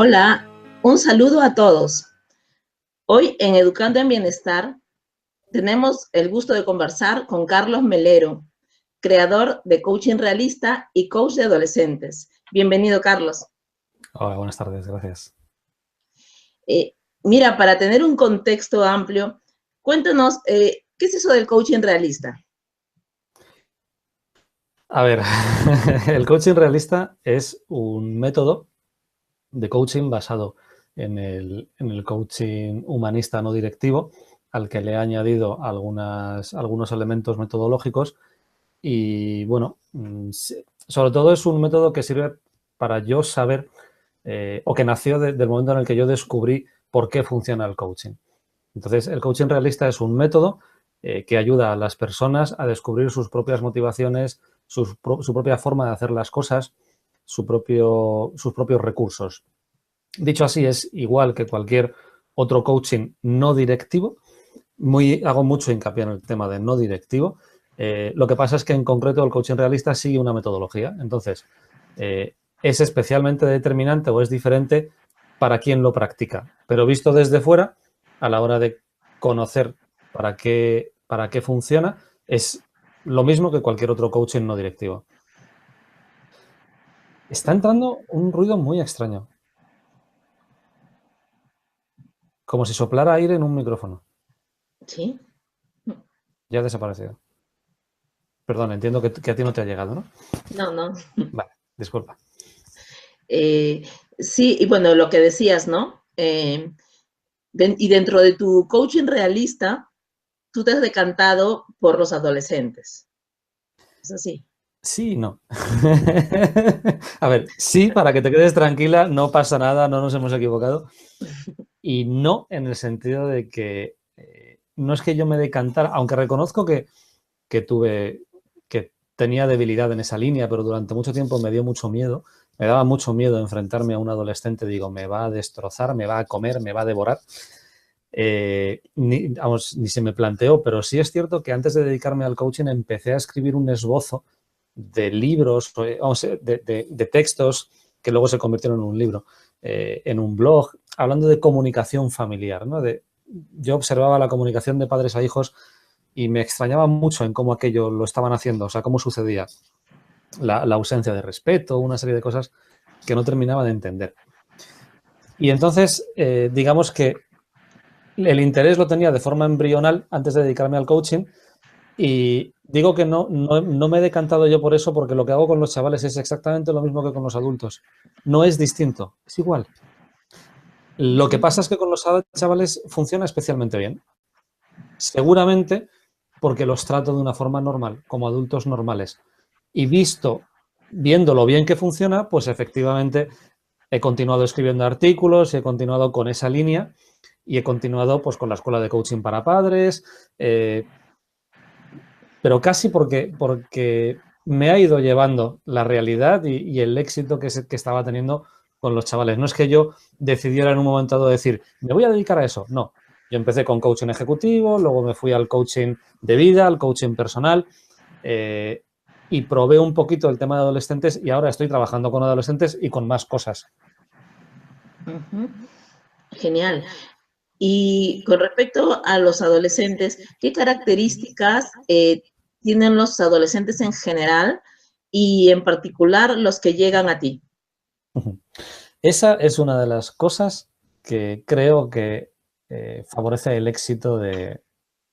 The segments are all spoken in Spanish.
Hola, un saludo a todos. Hoy en Educando en Bienestar tenemos el gusto de conversar con Carlos Melero, creador de Coaching Realista y coach de adolescentes. Bienvenido, Carlos. Hola, buenas tardes, gracias. Mira, para tener un contexto amplio, cuéntanos, ¿qué es eso del coaching realista? A ver, el coaching realista es un método de coaching basado en el coaching humanista no directivo, al que le he añadido algunos elementos metodológicos y, bueno, sobre todo es un método que sirve para yo saber, o que nació del momento en el que yo descubrí por qué funciona el coaching. Entonces, el coaching realista es un método que ayuda a las personas a descubrir sus propias motivaciones, su propia forma de hacer las cosas, sus propios recursos. Dicho así, es igual que cualquier otro coaching no directivo. Hago mucho hincapié en el tema de no directivo. Lo que pasa es que en concreto el coaching realista sigue una metodología. Entonces, es especialmente determinante o es diferente para quien lo practica. Pero visto desde fuera, a la hora de conocer para qué funciona, es lo mismo que cualquier otro coaching no directivo. Está entrando un ruido muy extraño, como si soplara aire en un micrófono. ¿Sí? Ya ha desaparecido. Perdón, entiendo que a ti no te ha llegado, ¿no? No, no. Vale, disculpa. Sí, y bueno, lo que decías, ¿no? Y dentro de tu coaching realista, tú te has decantado por los adolescentes. ¿Es así? Sí y no. A ver, sí, para que te quedes tranquila, no pasa nada, no nos hemos equivocado. Y no en el sentido de que no es que yo me decantara, aunque reconozco que tenía debilidad en esa línea, pero durante mucho tiempo me dio mucho miedo. Me daba mucho miedo enfrentarme a un adolescente. Digo, me va a destrozar, me va a comer, me va a devorar. Ni se me planteó, pero sí es cierto que antes de dedicarme al coaching empecé a escribir un esbozo de libros, de textos que luego se convirtieron en un libro, en un blog, hablando de comunicación familiar, ¿no? Yo observaba la comunicación de padres a hijos y me extrañaba mucho en cómo aquello lo estaban haciendo, o sea, cómo sucedía. La ausencia de respeto, una serie de cosas que no terminaba de entender. Y entonces, digamos que el interés lo tenía de forma embrional antes de dedicarme al coaching y digo que no me he decantado yo por eso porque lo que hago con los chavales es exactamente lo mismo que con los adultos. No es distinto, es igual. Lo que pasa es que con los chavales funciona especialmente bien. Seguramente porque los trato de una forma normal, como adultos normales. Y viendo lo bien que funciona, pues efectivamente he continuado escribiendo artículos, he continuado con esa línea y he continuado pues con la escuela de coaching para padres, pero casi porque me ha ido llevando la realidad y el éxito que estaba teniendo con los chavales. No es que yo decidiera en un momento dado decir, me voy a dedicar a eso. No, yo empecé con coaching ejecutivo, luego me fui al coaching de vida, al coaching personal, y probé un poquito el tema de adolescentes y ahora estoy trabajando con adolescentes y con más cosas. Ujú. Genial. Y con respecto a los adolescentes, ¿qué características tienen los adolescentes en general y en particular los que llegan a ti? Esa es una de las cosas que creo que favorece el éxito de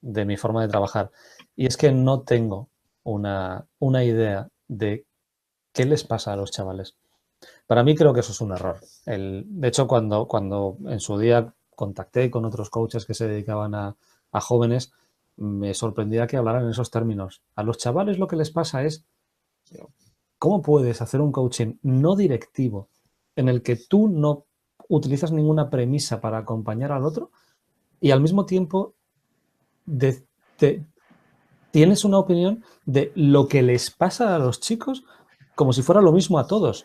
mi forma de trabajar. Y es que no tengo una idea de qué les pasa a los chavales. Para mí creo que eso es un error. De hecho, cuando en su día contacté con otros coaches que se dedicaban a jóvenes, me sorprendía que hablaran en esos términos. A los chavales lo que les pasa es, ¿cómo puedes hacer un coaching no directivo en el que tú no utilizas ninguna premisa para acompañar al otro y al mismo tiempo de- te- tienes una opinión de lo que les pasa a los chicos como si fuera lo mismo a todos?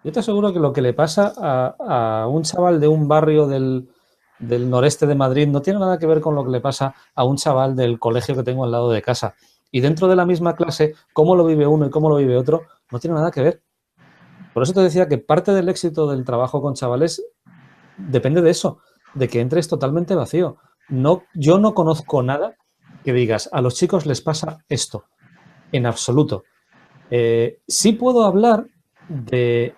Yo te aseguro que lo que le pasa a un chaval de un barrio del noreste de Madrid no tiene nada que ver con lo que le pasa a un chaval del colegio que tengo al lado de casa. Y dentro de la misma clase, cómo lo vive uno y cómo lo vive otro, no tiene nada que ver. Por eso te decía que parte del éxito del trabajo con chavales depende de eso, de que entres totalmente vacío. No, yo no conozco nada que digas, a los chicos les pasa esto, en absoluto. Sí puedo hablar de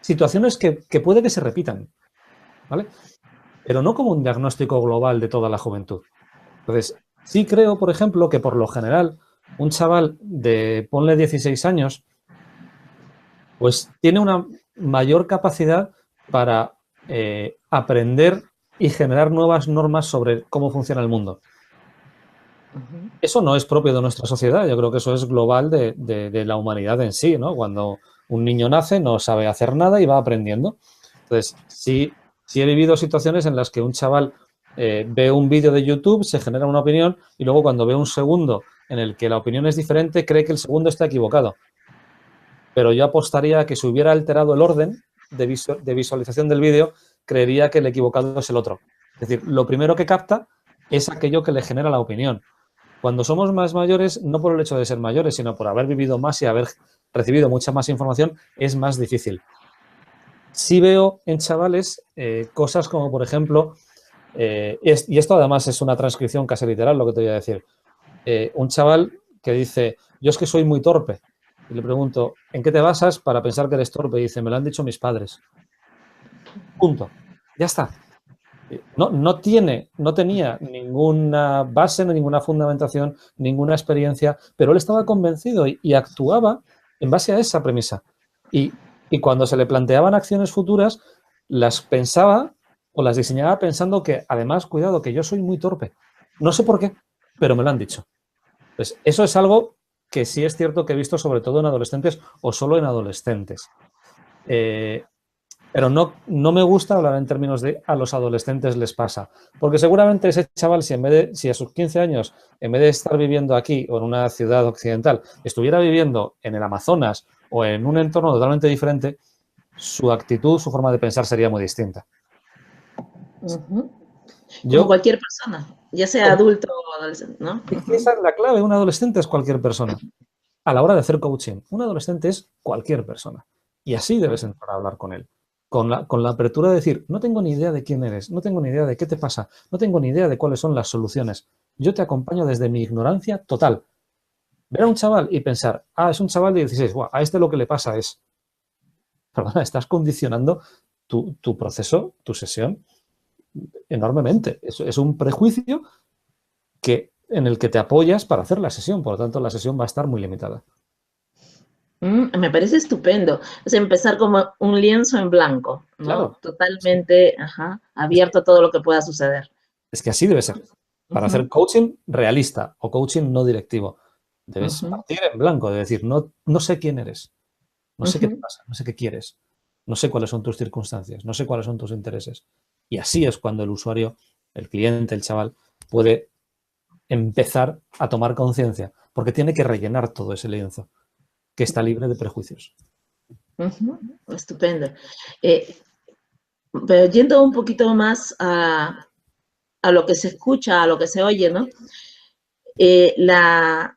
situaciones que puede que se repitan, ¿vale? Pero no como un diagnóstico global de toda la juventud. Entonces, sí creo, por ejemplo, que por lo general un chaval de, ponle 16 años, pues tiene una mayor capacidad para aprender y generar nuevas normas sobre cómo funciona el mundo. Eso no es propio de nuestra sociedad, yo creo que eso es global de la humanidad en sí, ¿no? Cuando un niño nace no sabe hacer nada y va aprendiendo. Entonces, sí he vivido situaciones en las que un chaval ve un vídeo de YouTube, se genera una opinión y luego cuando ve un segundo en el que la opinión es diferente, cree que el segundo está equivocado. Pero yo apostaría a que si hubiera alterado el orden de visualización del vídeo, creería que el equivocado es el otro. Es decir, lo primero que capta es aquello que le genera la opinión. Cuando somos más mayores, no por el hecho de ser mayores, sino por haber vivido más y haber recibido mucha más información, es más difícil. Sí veo en chavales cosas como, por ejemplo, y esto además es una transcripción casi literal, lo que te voy a decir. Un chaval que dice, yo es que soy muy torpe. Y le pregunto, ¿en qué te basas para pensar que eres torpe? Y dice, me lo han dicho mis padres. Punto. Ya está. No tenía ninguna base, ninguna fundamentación, ninguna experiencia, pero él estaba convencido y actuaba en base a esa premisa. Y cuando se le planteaban acciones futuras, las pensaba o las diseñaba pensando que, además, cuidado, que yo soy muy torpe. No sé por qué, pero me lo han dicho. Pues eso es algo que sí es cierto que he visto sobre todo en adolescentes o solo en adolescentes. Pero no me gusta hablar en términos de a los adolescentes les pasa. Porque seguramente ese chaval, si a sus 15 años, en vez de estar viviendo aquí o en una ciudad occidental, estuviera viviendo en el Amazonas o en un entorno totalmente diferente, su actitud, su forma de pensar sería muy distinta. Como Yo, cualquier persona, ya sea adulto o adolescente, ¿no? es que esa es la clave, un adolescente es cualquier persona. A la hora de hacer coaching, un adolescente es cualquier persona. Y así debes entrar a hablar con él. Con la apertura de decir, no tengo ni idea de quién eres, no tengo ni idea de qué te pasa, no tengo ni idea de cuáles son las soluciones. Yo te acompaño desde mi ignorancia total. Ver a un chaval y pensar, es un chaval de 16, a este lo que le pasa es, perdona, estás condicionando tu proceso, tu sesión enormemente. Es un prejuicio en el que te apoyas para hacer la sesión, por lo tanto la sesión va a estar muy limitada. Me parece estupendo. Es empezar como un lienzo en blanco, ¿no? Claro. Totalmente, abierto a todo lo que pueda suceder. Es que así debe ser. Para hacer coaching realista o coaching no directivo, debes partir en blanco, de decir, no sé quién eres, no sé qué te pasa, no sé qué quieres, no sé cuáles son tus circunstancias, no sé cuáles son tus intereses. Y así es cuando el usuario, el cliente, el chaval, puede empezar a tomar conciencia, porque tiene que rellenar todo ese lienzo, que está libre de prejuicios. Estupendo. Pero yendo un poquito más a lo que se escucha, a lo que se oye, ¿no? La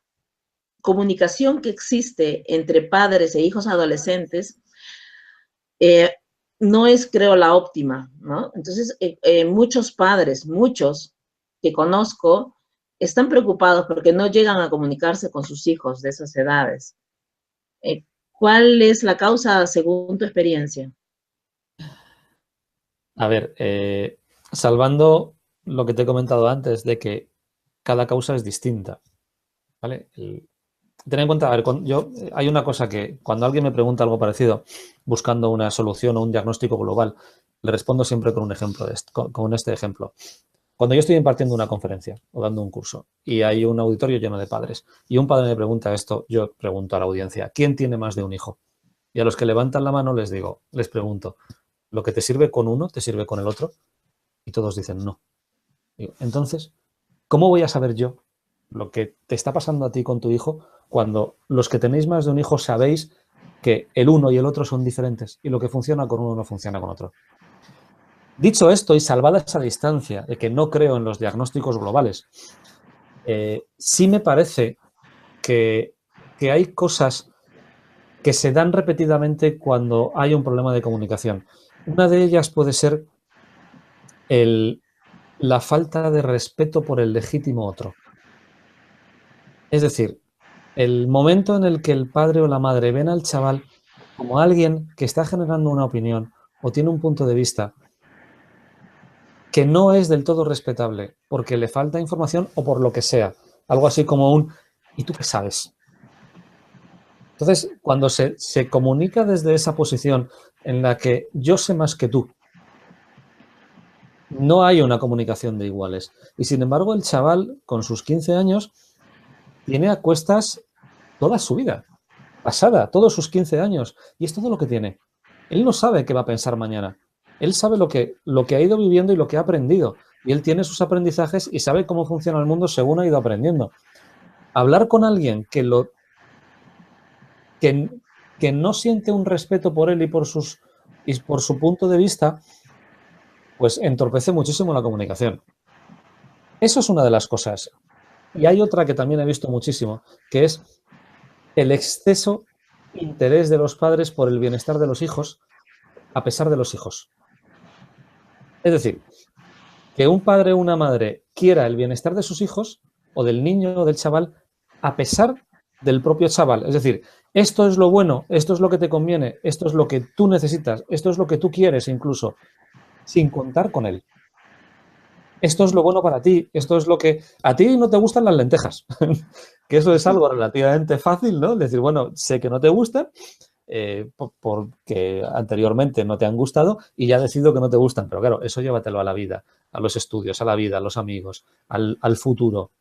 comunicación que existe entre padres e hijos adolescentes no es, creo, la óptima, ¿no? Entonces, muchos padres, muchos que conozco, están preocupados porque no llegan a comunicarse con sus hijos de esas edades. ¿Cuál es la causa según tu experiencia? A ver, salvando lo que te he comentado antes de que cada causa es distinta, ¿vale? Ten en cuenta, a ver, hay una cosa que cuando alguien me pregunta algo parecido, buscando una solución o un diagnóstico global, le respondo siempre con un ejemplo, con este ejemplo. Cuando yo estoy impartiendo una conferencia o dando un curso y hay un auditorio lleno de padres y un padre me pregunta esto, yo pregunto a la audiencia, ¿quién tiene más de un hijo? Y a los que levantan la mano les pregunto, ¿lo que te sirve con uno te sirve con el otro? Y todos dicen no. Digo, entonces, ¿cómo voy a saber yo lo que te está pasando a ti con tu hijo cuando los que tenéis más de un hijo sabéis que el uno y el otro son diferentes y lo que funciona con uno no funciona con otro? Dicho esto y salvada esa distancia de que no creo en los diagnósticos globales, sí me parece que hay cosas que se dan repetidamente cuando hay un problema de comunicación. Una de ellas puede ser la falta de respeto por el legítimo otro. Es decir, el momento en el que el padre o la madre ven al chaval como alguien que está generando una opinión o tiene un punto de vista que no es del todo respetable porque le falta información o por lo que sea, algo así como ¿y tú qué sabes? Entonces, cuando se comunica desde esa posición en la que yo sé más que tú, no hay una comunicación de iguales. Y sin embargo, el chaval, con sus 15 años, tiene a cuestas toda su vida, pasada, todos sus 15 años, y es todo lo que tiene. Él no sabe qué va a pensar mañana. Él sabe lo que ha ido viviendo y lo que ha aprendido. Y él tiene sus aprendizajes y sabe cómo funciona el mundo según ha ido aprendiendo. Hablar con alguien que no siente un respeto por él y por su punto de vista, pues entorpece muchísimo la comunicación. Eso es una de las cosas. Y hay otra que también he visto muchísimo, que es el exceso interés de los padres por el bienestar de los hijos, a pesar de los hijos. Es decir, que un padre o una madre quiera el bienestar de sus hijos, o del niño o del chaval, a pesar del propio chaval. Es decir, esto es lo bueno, esto es lo que te conviene, esto es lo que tú necesitas, esto es lo que tú quieres incluso, sin contar con él. Esto es lo bueno para ti, esto es lo que... A ti no te gustan las lentejas, que eso es algo relativamente fácil, ¿no? Es decir, bueno, sé que no te gustan, porque anteriormente no te han gustado y ya decido que no te gustan, pero claro, eso llévatelo a la vida, a los estudios, a la vida, a los amigos, al futuro.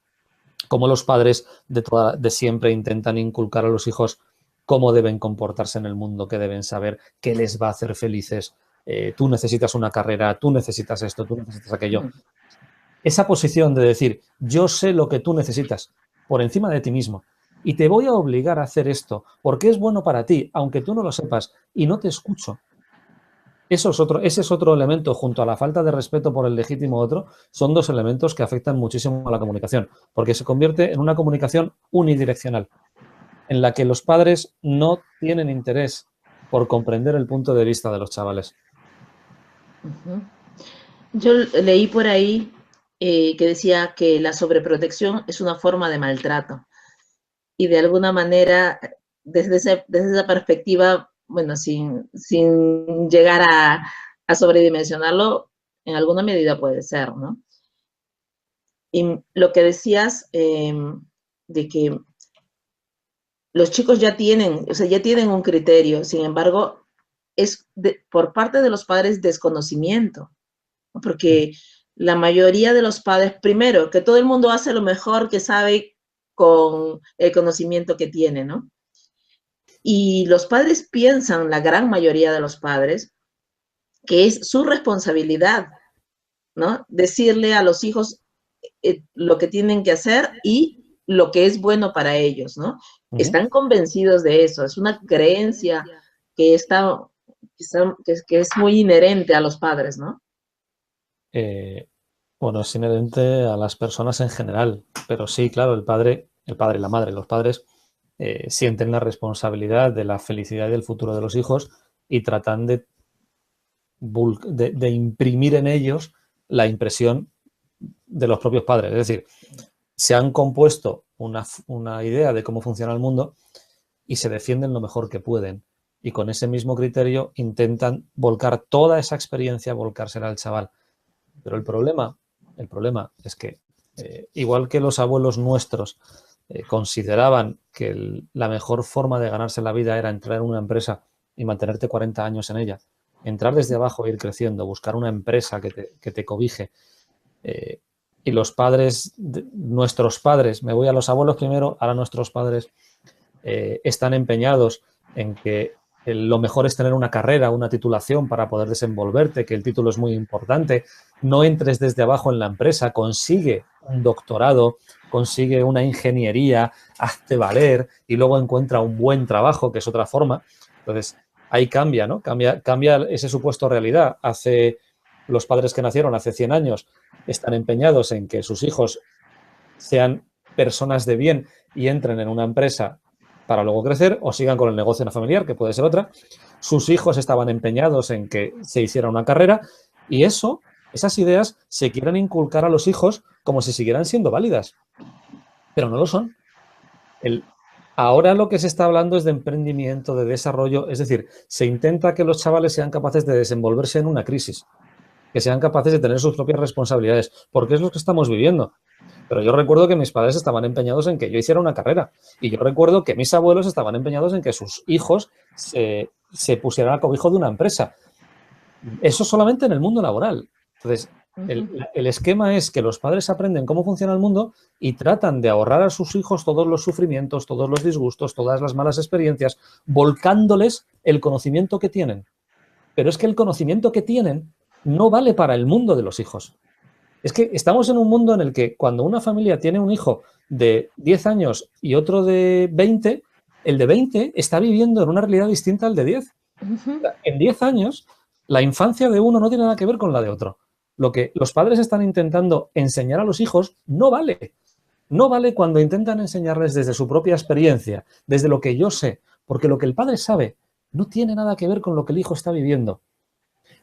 Como los padres de siempre intentan inculcar a los hijos cómo deben comportarse en el mundo, qué deben saber, qué les va a hacer felices. Tú necesitas una carrera, tú necesitas esto, tú necesitas aquello. Esa posición de decir, yo sé lo que tú necesitas por encima de ti mismo y te voy a obligar a hacer esto porque es bueno para ti, aunque tú no lo sepas y no te escucho. Ese es otro elemento, junto a la falta de respeto por el legítimo otro, son dos elementos que afectan muchísimo a la comunicación, porque se convierte en una comunicación unidireccional, en la que los padres no tienen interés por comprender el punto de vista de los chavales. Yo leí por ahí que decía que la sobreprotección es una forma de maltrato y de alguna manera, desde esa perspectiva, bueno, sin llegar a sobredimensionarlo, en alguna medida puede ser, ¿no? Y lo que decías de que los chicos ya tienen, o sea, ya tienen un criterio, sin embargo, es por parte de los padres desconocimiento, ¿no? Porque la mayoría de los padres, primero, que todo el mundo hace lo mejor que sabe con el conocimiento que tiene, ¿no? Y los padres piensan, la gran mayoría de los padres, que es su responsabilidad, ¿no? Decirle a los hijos lo que tienen que hacer y lo que es bueno para ellos, ¿no? Están convencidos de eso, es una creencia que es muy inherente a los padres, ¿no? Bueno, es inherente a las personas en general, pero sí, claro, el padre y la madre, los padres sienten la responsabilidad de la felicidad y del futuro de los hijos y tratan de imprimir en ellos la impresión de los propios padres. Es decir, se han compuesto una idea de cómo funciona el mundo y se defienden lo mejor que pueden. Y con ese mismo criterio intentan volcar toda esa experiencia, volcársela al chaval. Pero el problema es que, igual que los abuelos nuestros consideraban que la mejor forma de ganarse la vida era entrar en una empresa y mantenerte 40 años en ella, entrar desde abajo e ir creciendo, buscar una empresa que te cobije. Y los padres, nuestros padres, me voy a los abuelos primero, ahora nuestros padres están empeñados en que lo mejor es tener una carrera, una titulación para poder desenvolverte, que el título es muy importante. No entres desde abajo en la empresa, consigue un doctorado, consigue una ingeniería, hazte valer y luego encuentra un buen trabajo, que es otra forma. Entonces, ahí cambia, ¿no? Cambia ese supuesto realidad. Los padres que nacieron hace 100 años están empeñados en que sus hijos sean personas de bien y entren en una empresa para luego crecer o sigan con el negocio familiar, que puede ser otra. Sus hijos estaban empeñados en que se hiciera una carrera y eso esas ideas se quieren inculcar a los hijos como si siguieran siendo válidas, pero no lo son. Ahora lo que se está hablando es de emprendimiento, de desarrollo, es decir, se intenta que los chavales sean capaces de desenvolverse en una crisis, que sean capaces de tener sus propias responsabilidades, porque es lo que estamos viviendo. Pero yo recuerdo que mis padres estaban empeñados en que yo hiciera una carrera, y yo recuerdo que mis abuelos estaban empeñados en que sus hijos se pusieran al cobijo de una empresa. Eso solamente en el mundo laboral. Entonces, el esquema es que los padres aprenden cómo funciona el mundo y tratan de ahorrar a sus hijos todos los sufrimientos, todos los disgustos, todas las malas experiencias, volcándoles el conocimiento que tienen. Pero es que el conocimiento que tienen no vale para el mundo de los hijos. Es que estamos en un mundo en el que cuando una familia tiene un hijo de 10 años y otro de 20, el de 20 está viviendo en una realidad distinta al de 10. En 10 años, la infancia de uno no tiene nada que ver con la de otro. Lo que los padres están intentando enseñar a los hijos no vale. No vale cuando intentan enseñarles desde su propia experiencia, desde lo que yo sé, porque lo que el padre sabe no tiene nada que ver con lo que el hijo está viviendo.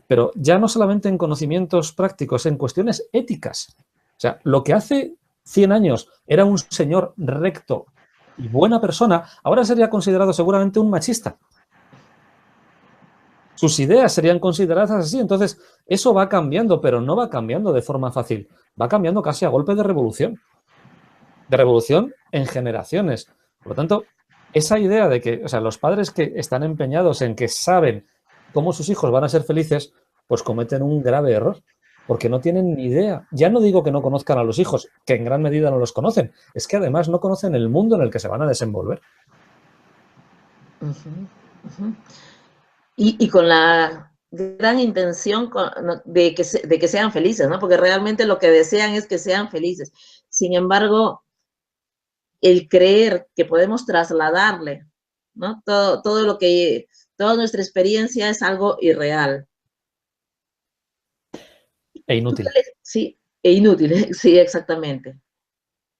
Pero ya no solamente en conocimientos prácticos, en cuestiones éticas. O sea, lo que hace 100 años era un señor recto y buena persona, ahora sería considerado seguramente un machista. Sus ideas serían consideradas así. Entonces, eso va cambiando, pero no va cambiando de forma fácil. Va cambiando casi a golpe de revolución. De revolución en generaciones. Por lo tanto, esa idea de que, o sea, los padres que están empeñados en que saben cómo sus hijos van a ser felices, pues cometen un grave error, porque no tienen ni idea. Ya no digo que no conozcan a los hijos, que en gran medida no los conocen, es que además no conocen el mundo en el que se van a desenvolver. Y con la gran intención de que sean felices, ¿no? Porque realmente lo que desean es que sean felices. Sin embargo, el creer que podemos trasladarle, ¿no? Toda nuestra experiencia es algo irreal. E inútil. Sí, e inútil, sí, exactamente.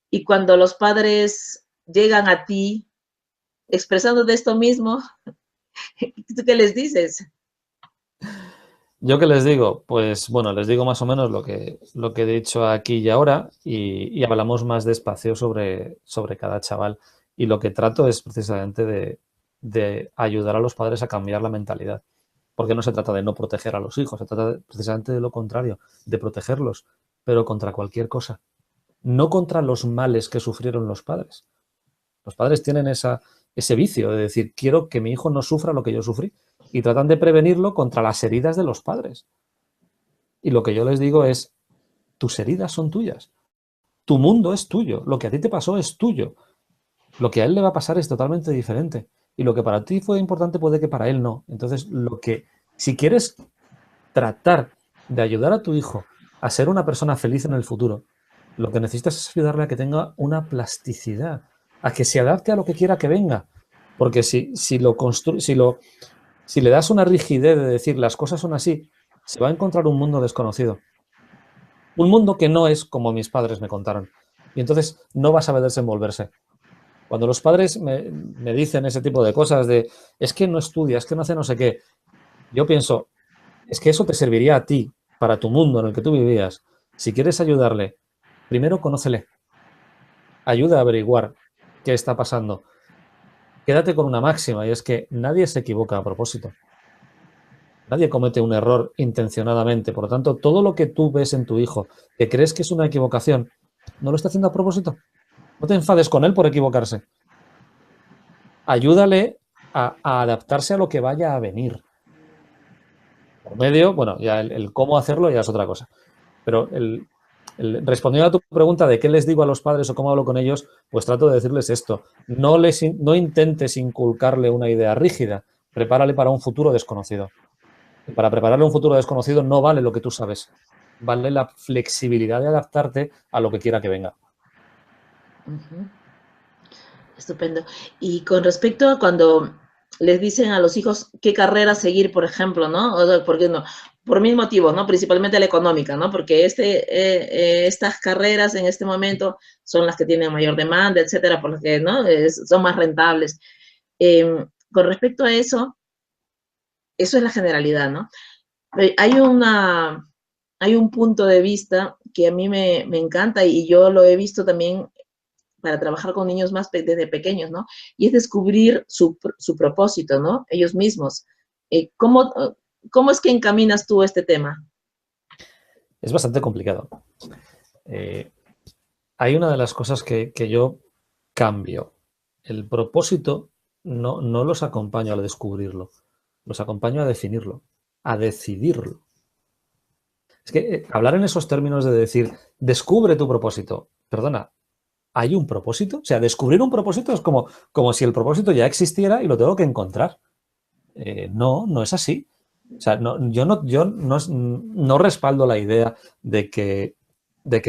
Y cuando los padres llegan a ti expresando de esto mismo, ¿tú qué les dices? ¿Yo qué les digo? Pues bueno, les digo más o menos lo que he dicho aquí y ahora y hablamos más despacio sobre cada chaval. Y lo que trato es precisamente de ayudar a los padres a cambiar la mentalidad. Porque no se trata de no proteger a los hijos, se trata precisamente de lo contrario, de protegerlos, pero contra cualquier cosa. No contra los males que sufrieron los padres. Los padres tienen ese vicio de decir, quiero que mi hijo no sufra lo que yo sufrí. Y tratan de prevenirlo contra las heridas de los padres. Y lo que yo les digo es, tus heridas son tuyas. Tu mundo es tuyo. Lo que a ti te pasó es tuyo. Lo que a él le va a pasar es totalmente diferente. Y lo que para ti fue importante puede que para él no. Entonces, si quieres tratar de ayudar a tu hijo a ser una persona feliz en el futuro, lo que necesitas es ayudarle a que tenga una plasticidad, a que se adapte a lo que quiera que venga. Porque si le das una rigidez de decir las cosas son así, se va a encontrar un mundo desconocido. Un mundo que no es como mis padres me contaron. Y entonces no va a saber desenvolverse. Cuando los padres me dicen ese tipo de cosas de es que no estudia, es que no hace no sé qué, yo pienso, es que eso te serviría a ti, para tu mundo en el que tú vivías. Si quieres ayudarle, primero conócele. Ayuda a averiguar qué está pasando. Quédate con una máxima y es que nadie se equivoca a propósito. Nadie comete un error intencionadamente. Por lo tanto, todo lo que tú ves en tu hijo que crees que es una equivocación, no lo está haciendo a propósito. No te enfades con él por equivocarse. Ayúdale a adaptarse a lo que vaya a venir. Por medio, bueno, ya el cómo hacerlo ya es otra cosa. Pero respondiendo a tu pregunta de qué les digo a los padres o cómo hablo con ellos, pues trato de decirles esto. No intentes inculcarle una idea rígida. Prepárale para un futuro desconocido. Y para prepararle un futuro desconocido no vale lo que tú sabes. Vale la flexibilidad de adaptarte a lo que quiera que venga. Estupendo. Y con respecto a cuando les dicen a los hijos qué carrera seguir, por ejemplo, ¿no? Porque no, por mil motivos, ¿no? Principalmente la económica, ¿no? Porque estas carreras en este momento son las que tienen mayor demanda, etcétera, por lo que, ¿no? Son más rentables. Con respecto a eso es la generalidad, ¿no? Hay hay un punto de vista que a mí me encanta y yo lo he visto también para trabajar con niños más desde pequeños, ¿no? Y es descubrir su propósito, ¿no? Ellos mismos. ¿Cómo, ¿Cómo es que encaminas tú este tema? Es bastante complicado. Hay una de las cosas que yo cambio. El propósito no los acompaño a descubrirlo, los acompaño a definirlo, a decidirlo. Es que hablar en esos términos de decir, descubre tu propósito, perdona, ¿hay un propósito? O sea, descubrir un propósito es como si el propósito ya existiera y lo tengo que encontrar. No es así. O sea, yo no respaldo la idea de que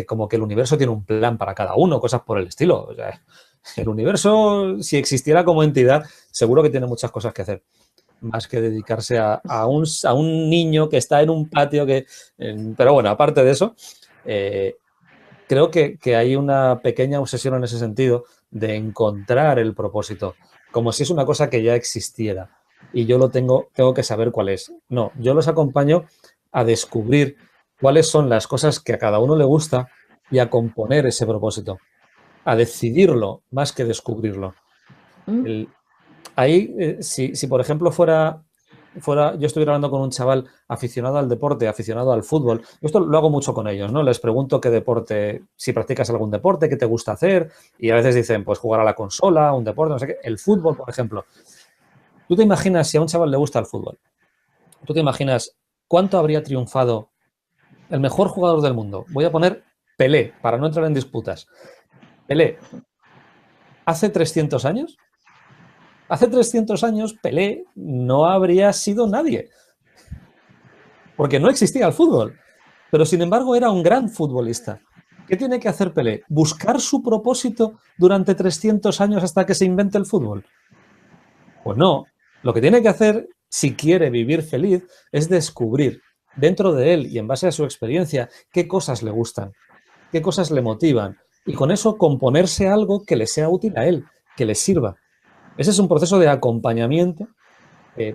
como que el universo tiene un plan para cada uno, cosas por el estilo. O sea, el universo, si existiera como entidad, seguro que tiene muchas cosas que hacer, más que dedicarse a un niño que está en un patio que... Pero bueno, aparte de eso, creo que hay una pequeña obsesión en ese sentido de encontrar el propósito, como si es una cosa que ya existiera y yo tengo que saber cuál es. No, yo los acompaño a descubrir cuáles son las cosas que a cada uno le gusta y a componer ese propósito, a decidirlo más que descubrirlo. ¿Mm? El, Ahí, si por ejemplo yo estuviera hablando con un chaval aficionado al deporte, aficionado al fútbol, esto lo hago mucho con ellos, ¿no? Les pregunto qué deporte, si practicas algún deporte, qué te gusta hacer, y a veces dicen, pues jugar a la consola, un deporte, no sé qué. El fútbol, por ejemplo. ¿Tú te imaginas si a un chaval le gusta el fútbol? ¿Tú te imaginas cuánto habría triunfado el mejor jugador del mundo? Voy a poner Pelé, para no entrar en disputas. Pelé, hace 300 años. Hace 300 años Pelé no habría sido nadie, porque no existía el fútbol. Pero sin embargo era un gran futbolista. ¿Qué tiene que hacer Pelé? ¿Buscar su propósito durante 300 años hasta que se invente el fútbol? Pues no. Lo que tiene que hacer, si quiere vivir feliz, es descubrir dentro de él y en base a su experiencia qué cosas le gustan, qué cosas le motivan y con eso componerse algo que le sea útil a él, que le sirva. Ese es un proceso de acompañamiento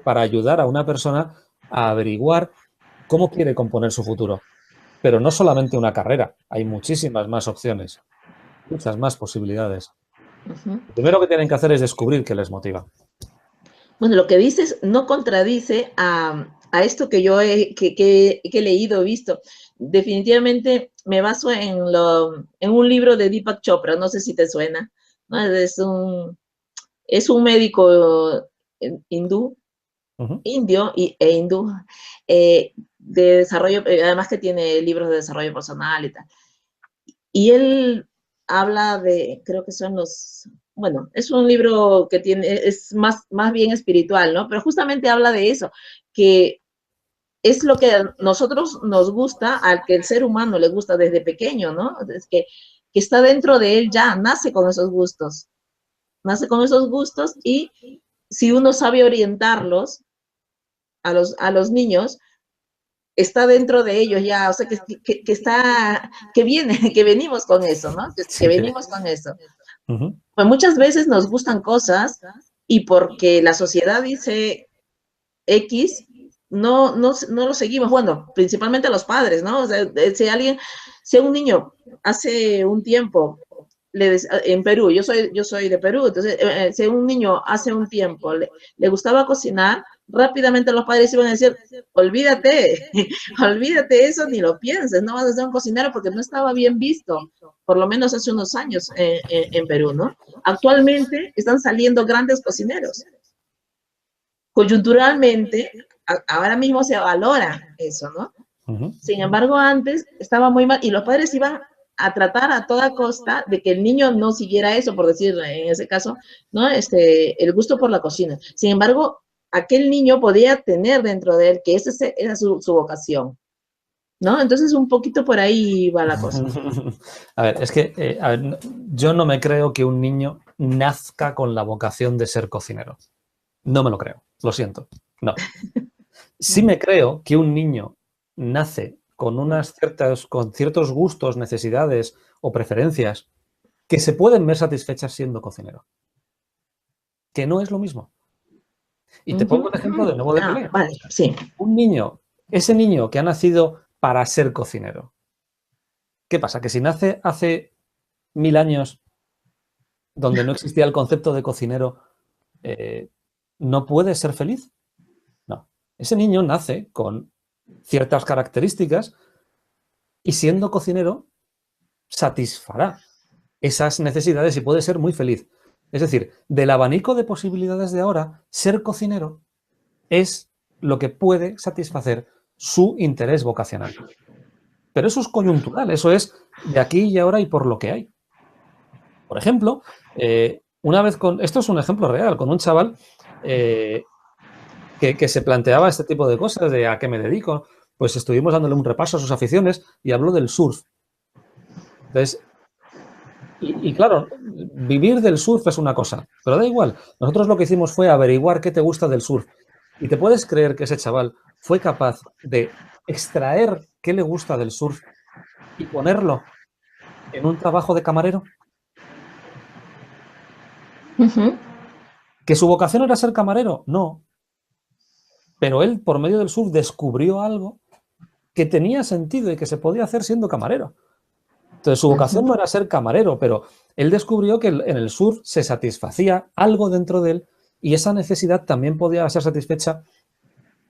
para ayudar a una persona a averiguar cómo quiere componer su futuro. Pero no solamente una carrera, hay muchísimas más opciones, muchas más posibilidades. Ujú. Lo primero que tienen que hacer es descubrir qué les motiva. Bueno, lo que dices no contradice a esto que yo que he leído, visto. Definitivamente me baso en un libro de Deepak Chopra, no sé si te suena, ¿no? Es un médico hindú, Ujú. indio e hindú, de desarrollo, además que tiene libros de desarrollo personal y tal. Y él habla de, creo que son bueno, es un libro que es más bien espiritual, ¿no? Pero justamente habla de eso, que es lo que a nosotros nos gusta, al que el ser humano le gusta desde pequeño, ¿no? Es que está dentro de él ya, nace con esos gustos y si uno sabe orientarlos a los niños, está dentro de ellos ya, o sea, que viene, que venimos con eso, ¿no? Que Sí. venimos con eso. Ujú. Pues muchas veces nos gustan cosas y porque la sociedad dice X, no lo seguimos. Bueno, principalmente los padres, ¿no? O sea, si un niño hace un tiempo, en Perú, yo soy de Perú, entonces, si un niño hace un tiempo le gustaba cocinar, rápidamente los padres iban a decir, olvídate, olvídate eso, ni lo pienses, no vas a ser un cocinero porque no estaba bien visto, por lo menos hace unos años en Perú, ¿no? Actualmente están saliendo grandes cocineros. Coyunturalmente, ahora mismo se valora eso, ¿no? Ujú. Sin embargo, antes estaba muy mal y los padres iban a tratar a toda costa de que el niño no siguiera eso, por decir en ese caso, ¿no? El gusto por la cocina. Sin embargo, aquel niño podía tener dentro de él que esa era su vocación, ¿no? Entonces, un poquito por ahí va la cosa. A ver, es que yo no me creo que un niño nazca con la vocación de ser cocinero. No me lo creo, lo siento. No. Sí me creo que un niño nace con ciertos gustos, necesidades o preferencias que se pueden ver satisfechas siendo cocinero, que no es lo mismo. Y te pongo el ejemplo de nuevo de Pelé. Vale, sí. Ese niño que ha nacido para ser cocinero. ¿Qué pasa? Que si nace hace 1000 años, donde no existía el concepto de cocinero, ¿no puede ser feliz? No. Ese niño nace con ciertas características y siendo cocinero satisfará esas necesidades y puede ser muy feliz. Es decir, del abanico de posibilidades de ahora, ser cocinero es lo que puede satisfacer su interés vocacional. Pero eso es coyuntural, eso es de aquí y ahora y por lo que hay. Por ejemplo, una vez esto es un ejemplo real, con un chaval que se planteaba este tipo de cosas, de a qué me dedico, pues estuvimos dándole un repaso a sus aficiones y habló del surf. Entonces, y claro, vivir del surf es una cosa, pero da igual. Nosotros lo que hicimos fue averiguar qué te gusta del surf. Y te puedes creer que ese chaval fue capaz de extraer qué le gusta del surf y ponerlo en un trabajo de camarero. ¿Que su vocación era ser camarero? No. Pero él, por medio del surf, descubrió algo que tenía sentido y que se podía hacer siendo camarero. Entonces, su vocación no era ser camarero, pero él descubrió que en el surf se satisfacía algo dentro de él y esa necesidad también podía ser satisfecha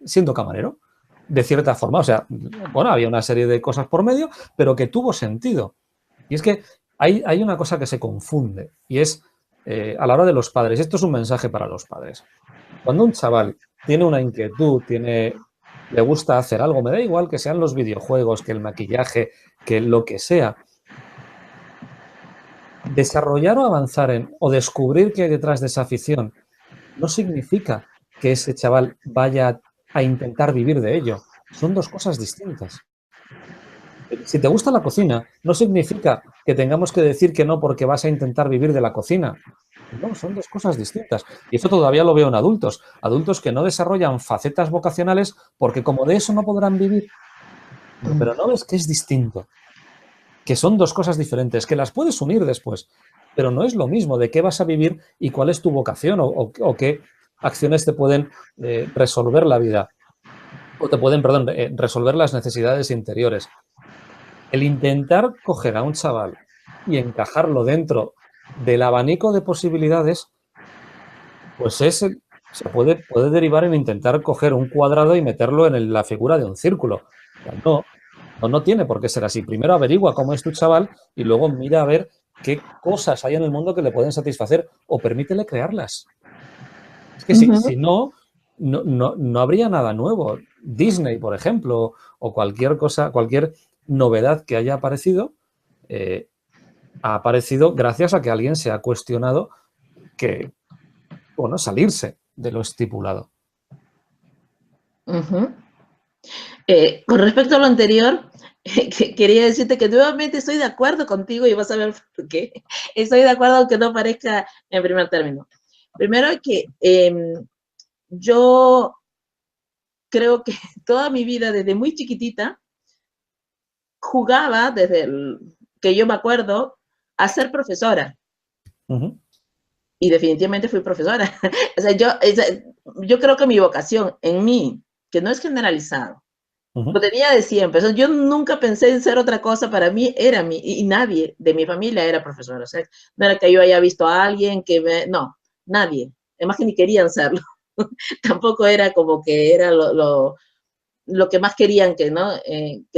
siendo camarero, de cierta forma. O sea, bueno, había una serie de cosas por medio, pero que tuvo sentido. Y es que hay una cosa que se confunde y es a la hora de los padres. Esto es un mensaje para los padres. Cuando un chaval tiene una inquietud, le gusta hacer algo, me da igual que sean los videojuegos, que el maquillaje, que lo que sea, desarrollar o avanzar o descubrir qué hay detrás de esa afición no significa que ese chaval vaya a intentar vivir de ello. Son dos cosas distintas. Si te gusta la cocina, no significa que tengamos que decir que no porque vas a intentar vivir de la cocina. No, son dos cosas distintas. Y esto todavía lo veo en adultos. Adultos que no desarrollan facetas vocacionales porque como de eso no podrán vivir. Pero no ves que es distinto. Que son dos cosas diferentes, que las puedes unir después. Pero no es lo mismo de qué vas a vivir y cuál es tu vocación o qué acciones te pueden resolver la vida. O te pueden, perdón, resolver las necesidades interiores. El intentar coger a un chaval y encajarlo dentro del abanico de posibilidades, pues se puede derivar en intentar coger un cuadrado y meterlo en la figura de un círculo. No tiene por qué ser así. Primero averigua cómo es tu chaval y luego mira a ver qué cosas hay en el mundo que le pueden satisfacer o permítele crearlas. Es que si no habría nada nuevo. Disney, por ejemplo, o cualquier cosa, cualquier novedad que haya aparecido, ha aparecido gracias a que alguien se ha cuestionado salirse de lo estipulado. Con respecto a lo anterior, quería decirte que nuevamente estoy de acuerdo contigo y vas a ver por qué. Estoy de acuerdo aunque no parezca en primer término. Primero que yo creo que toda mi vida, desde muy chiquitita, jugaba, desde que yo me acuerdo, a ser profesora. Y definitivamente fui profesora. O sea, yo creo que mi vocación en mí, que no es generalizado, lo tenía de siempre. O sea, yo nunca pensé en ser otra cosa. Para mí era y nadie de mi familia era profesor. O sea, no era que yo haya visto a alguien no, nadie. Además que ni querían serlo. Tampoco era como que era lo que más querían que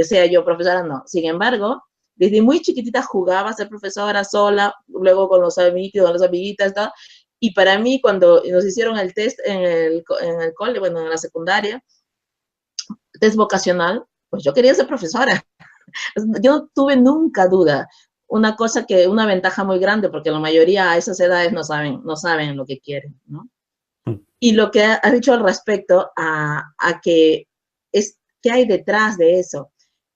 sea yo profesora, no. Sin embargo, desde muy chiquitita jugaba a ser profesora sola, luego con los amiguitos, con las amiguitas, ¿no? Y para mí, cuando nos hicieron el test en el cole, bueno, en la secundaria, test vocacional, pues yo quería ser profesora. Yo no tuve nunca duda. Una ventaja muy grande, porque la mayoría a esas edades no saben lo que quieren, ¿no? Y lo que ha dicho al respecto a qué hay detrás de eso.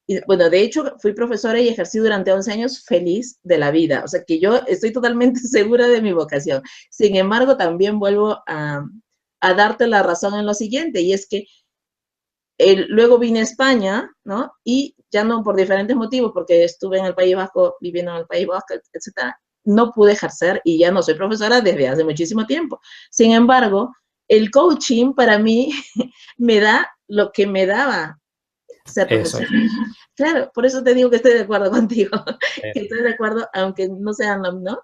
Y, bueno, de hecho, fui profesora y ejercí durante 11 años feliz de la vida. O sea, que yo estoy totalmente segura de mi vocación. Sin embargo, también vuelvo a darte la razón en lo siguiente, y es que luego vine a España, ¿no? Y ya no por diferentes motivos, porque estuve en el País Vasco, viviendo en el País Vasco, etcétera, no pude ejercer y ya no soy profesora desde hace muchísimo tiempo. Sin embargo, el coaching para mí me da lo que me daba ser Eso profesor. es. Claro, por eso te digo que estoy de acuerdo contigo, que Eso, estoy de acuerdo, aunque no sean lo, ¿no?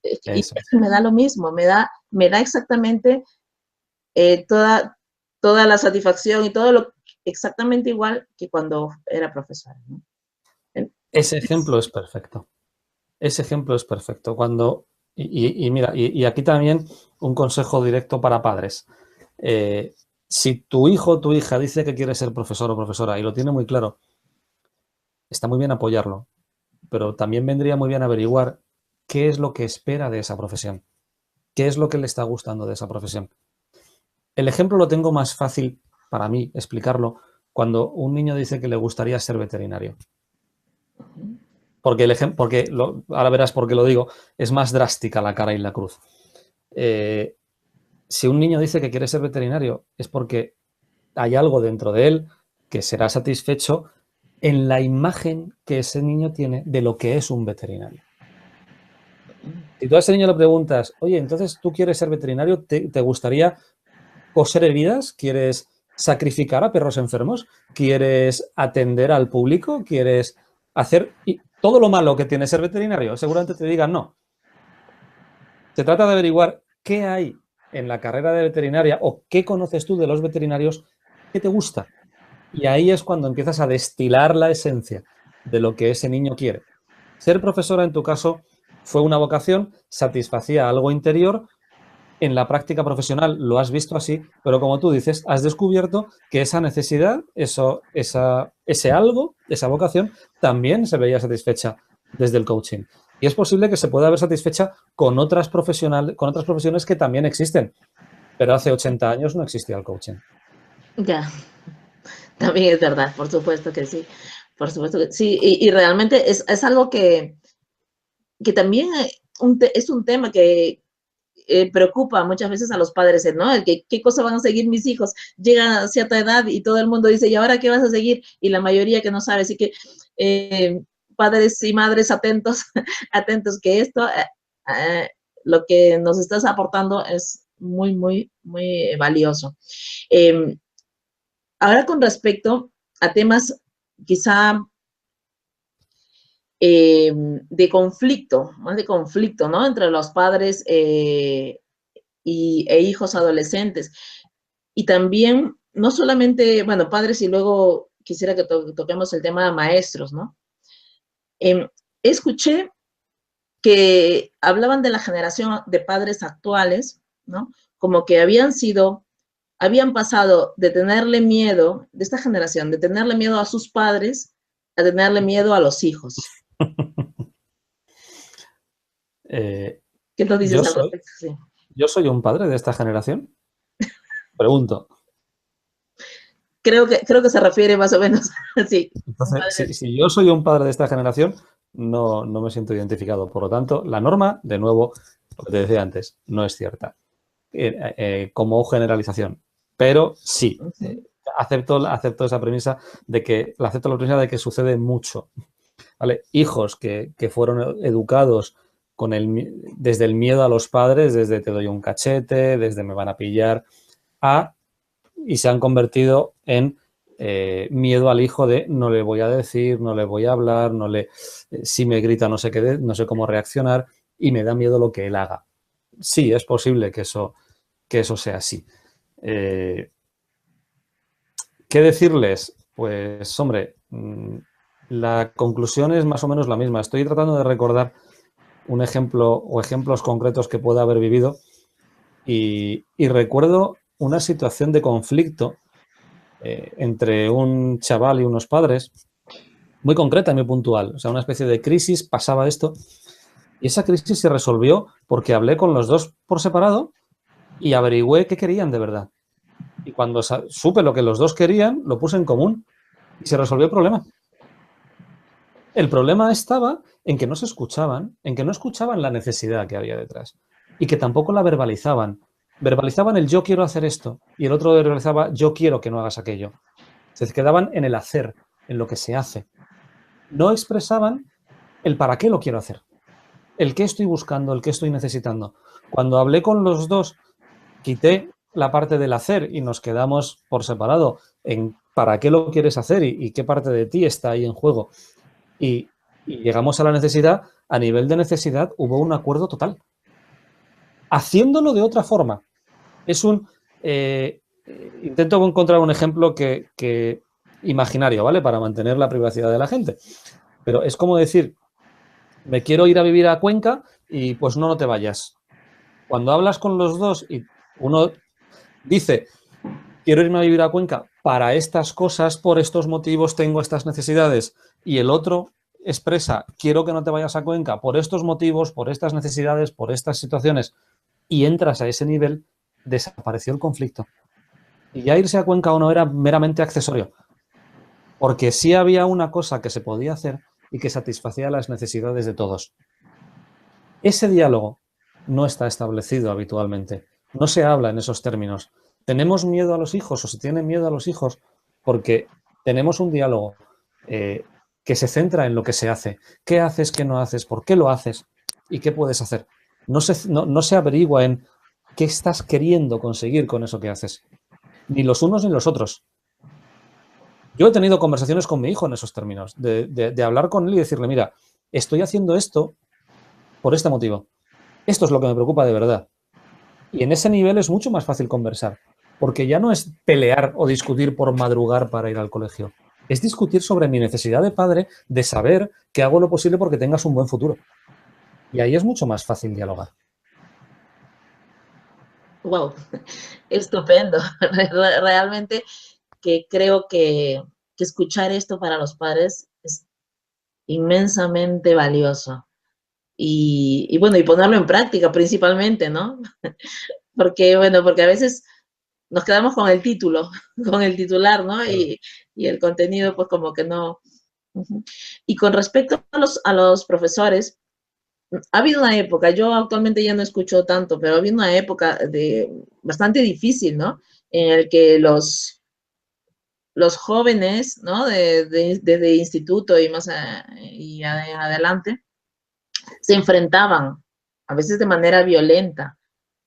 Y eso es. me da lo mismo, me da exactamente toda la satisfacción y todo lo exactamente igual que cuando era profesora, ¿no? Ese ejemplo es perfecto. Ese ejemplo es perfecto. Cuando, y mira, y aquí también un consejo directo para padres. Eh, si tu hijo o tu hija dice que quiere ser profesor o profesora y lo tiene muy claro, está muy bien apoyarlo, pero también vendría muy bien averiguar qué es lo que espera de esa profesión, qué es lo que le está gustando de esa profesión. El ejemplo lo tengo más fácil para mí explicarlo cuando un niño dice que le gustaría ser veterinario. Porque, ahora verás por qué lo digo, es más drástica la cara y la cruz. Si un niño dice que quiere ser veterinario es porque hay algo dentro de él que será satisfecho en la imagen que ese niño tiene de lo que es un veterinario. Si tú a ese niño le preguntas, oye, entonces tú quieres ser veterinario, ¿te gustaría coser heridas? ¿Quieres sacrificar a perros enfermos? ¿Quieres atender al público? ¿Quieres hacer todo lo malo que tiene ser veterinario? Seguramente te digan no. Se trata de averiguar qué hay en la carrera de veterinaria o qué conoces tú de los veterinarios que te gusta. Y ahí es cuando empiezas a destilar la esencia de lo que ese niño quiere. Ser profesora, en tu caso, fue una vocación, satisfacía algo interior. En la práctica profesional lo has visto así, pero como tú dices, has descubierto que esa necesidad, ese algo, esa vocación, también se veía satisfecha desde el coaching. Y es posible que se pueda ver satisfecha con otras profesiones que también existen, pero hace 80 años no existía el coaching. Ya, también es verdad, por supuesto que sí, por supuesto que sí, y realmente es algo que también es un tema que preocupa muchas veces a los padres, ¿no? El que qué cosa van a seguir mis hijos, llegan a cierta edad y todo el mundo dice, ¿y ahora qué vas a seguir? Y la mayoría que no sabe, así que padres y madres atentos, atentos que esto, lo que nos estás aportando es muy, muy, muy valioso. Eh, Ahora con respecto a temas quizá de conflicto, más de conflicto, ¿no? Entre los padres e hijos adolescentes. Y también, no solamente, bueno, padres y luego quisiera que toquemos el tema de maestros, ¿no? Escuché que hablaban de la generación de padres actuales, ¿no? Como que habían pasado de tenerle miedo, de esta generación, de tenerle miedo a sus padres, a tenerle miedo a los hijos. Eh, ¿Qué nos yo, dices al soy, respecto? Sí. yo soy un padre de esta generación. Pregunto. Creo que se refiere más o menos, sí, un Entonces, padre. si yo soy un padre de esta generación, no me siento identificado. Por lo tanto, la norma, de nuevo, lo que te decía antes, no es cierta como generalización. Pero sí, acepto esa premisa acepto la premisa de que sucede mucho. ¿Vale? Hijos que fueron educados desde el miedo a los padres, desde te doy un cachete, desde me van a pillar, y se han convertido en miedo al hijo de no le voy a decir, no le voy a hablar, si me grita no sé qué, no sé cómo reaccionar y me da miedo lo que él haga. Sí, es posible que eso sea así. ¿Qué decirles? Pues, hombre, la conclusión es más o menos la misma. Estoy tratando de recordar un ejemplo o ejemplos concretos que pueda haber vivido y recuerdo una situación de conflicto entre un chaval y unos padres, muy concreta y muy puntual. O sea, una especie de crisis, pasaba esto, y esa crisis se resolvió porque hablé con los dos por separado y averigüé qué querían de verdad. Y cuando supe lo que los dos querían, lo puse en común y se resolvió el problema. El problema estaba en que no se escuchaban, en que no escuchaban la necesidad que había detrás y que tampoco la verbalizaban. Verbalizaban el yo quiero hacer esto y el otro verbalizaba yo quiero que no hagas aquello. Se quedaban en el hacer, en lo que se hace. No expresaban el para qué lo quiero hacer, el qué estoy buscando, el qué estoy necesitando. Cuando hablé con los dos, quité la parte del hacer y nos quedamos por separado en para qué lo quieres hacer y qué parte de ti está ahí en juego. Y llegamos a la necesidad, a nivel de necesidad hubo un acuerdo total. Haciéndolo de otra forma. Es un... intento encontrar un ejemplo que imaginario, ¿vale? Para mantener la privacidad de la gente. Pero es como decir, me quiero ir a vivir a Cuenca y pues no te vayas. Cuando hablas con los dos y uno dice, quiero irme a vivir a Cuenca para estas cosas, por estos motivos tengo estas necesidades, y el otro expresa, quiero que no te vayas a Cuenca por estos motivos, por estas necesidades, por estas situaciones, y entras a ese nivel, desapareció el conflicto. Y ya irse a Cuenca o no era meramente accesorio, porque sí había una cosa que se podía hacer y que satisfacía las necesidades de todos. Ese diálogo no está establecido habitualmente, no se habla en esos términos. Tenemos miedo a los hijos o se tienen miedo a los hijos porque tenemos un diálogo que se centra en lo que se hace. ¿Qué haces, qué no haces, por qué lo haces y qué puedes hacer? No se averigua en qué estás queriendo conseguir con eso que haces. Ni los unos ni los otros. Yo he tenido conversaciones con mi hijo en esos términos, de hablar con él y decirle, mira, estoy haciendo esto por este motivo. Esto es lo que me preocupa de verdad. Y en ese nivel es mucho más fácil conversar, porque ya no es pelear o discutir por madrugar para ir al colegio. Es discutir sobre mi necesidad de padre de saber que hago lo posible porque tengas un buen futuro. Y ahí es mucho más fácil dialogar. Wow, estupendo. Realmente que creo que escuchar esto para los padres es inmensamente valioso. Y bueno, y ponerlo en práctica principalmente, ¿no? Porque, bueno, porque a veces nos quedamos con el título, con el titular, ¿no? Claro. Y el contenido, pues como que no. Y con respecto a los profesores, ha habido una época, yo actualmente ya no escucho tanto, pero ha habido una época bastante difícil, ¿no? En el que los jóvenes, ¿no? Desde instituto y más y adelante, se enfrentaban, a veces de manera violenta,